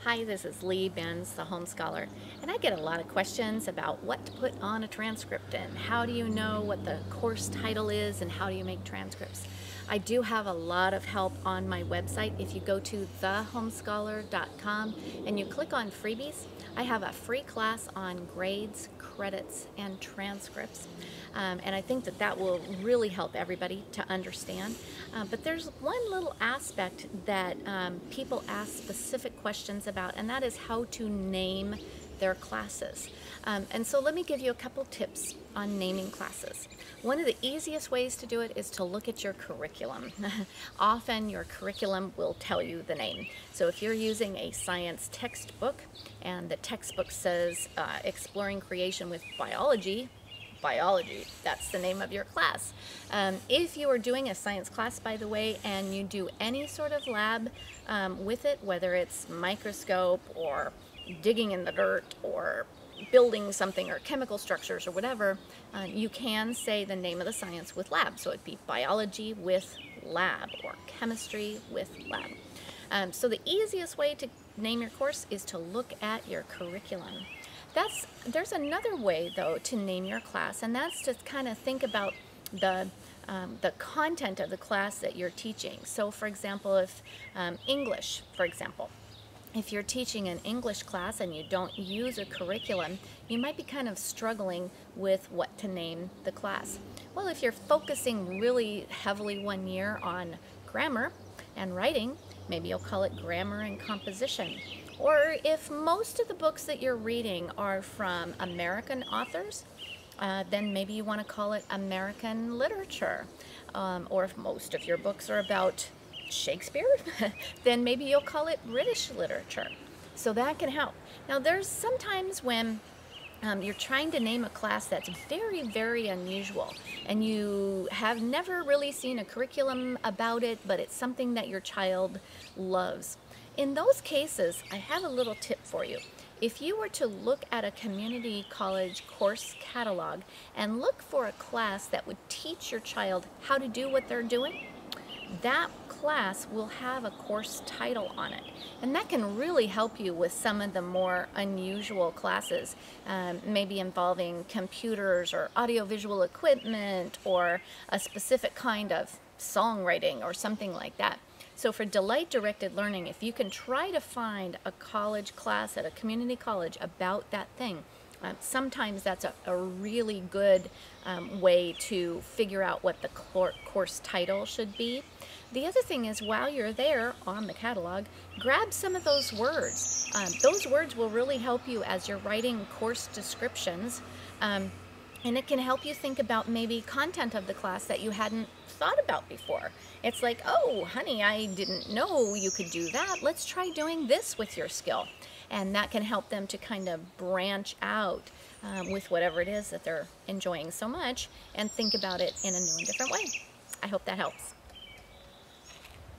Hi, this is Lee Benz, the Home Scholar, and I get a lot of questions about what to put on a transcript and how do you know what the course title is and how do you make transcripts. I do have a lot of help on my website. If you go to thehomescholar.com and you click on freebies, I have a free class on grades, credits, and transcripts. And I think that will really help everybody to understand. But there's one little aspect that people ask specific questions about, and that is how to name their classes. And so let me give you a couple tips on naming classes. One of the easiest ways to do it is to look at your curriculum. Often your curriculum will tell you the name. So if you're using a science textbook and the textbook says Exploring Creation with Biology, that's the name of your class. If you are doing a science class, by the way, and you do any sort of lab with it, whether it's microscope or digging in the dirt or building something or chemical structures or whatever, you can say the name of the science with lab. So it'd be biology with lab or chemistry with lab. So the easiest way to name your course is to look at your curriculum. There's another way, though, to name your class, and that's to kind of think about the content of the class that you're teaching. So, for example, if English, for example, if you're teaching an English class and you don't use a curriculum, you might be kind of struggling with what to name the class. Well, if you're focusing really heavily one year on grammar and writing, maybe you'll call it grammar and composition. Or if most of the books that you're reading are from American authors, then maybe you want to call it American literature. Or if most of your books are about Shakespeare, then maybe you'll call it British literature. So that can help. Now there's sometimes when you're trying to name a class that's very, very unusual and you have never really seen a curriculum about it, but it's something that your child loves. In those cases, I have a little tip for you. If you were to look at a community college course catalog and look for a class that would teach your child how to do what they're doing, that class will have a course title on it. And that can really help you with some of the more unusual classes, maybe involving computers or audiovisual equipment or a specific kind of songwriting or something like that. So for delight-directed learning, if you can try to find a college class at a community college about that thing, sometimes that's a really good way to figure out what the course title should be. The other thing is, while you're there on the catalog, grab some of those words. Those words will really help you as you're writing course descriptions. And it can help you think about maybe content of the class that you hadn't thought about before. It's like, oh, honey, I didn't know you could do that. Let's try doing this with your skill. And that can help them to kind of branch out with whatever it is that they're enjoying so much and think about it in a new and different way. I hope that helps.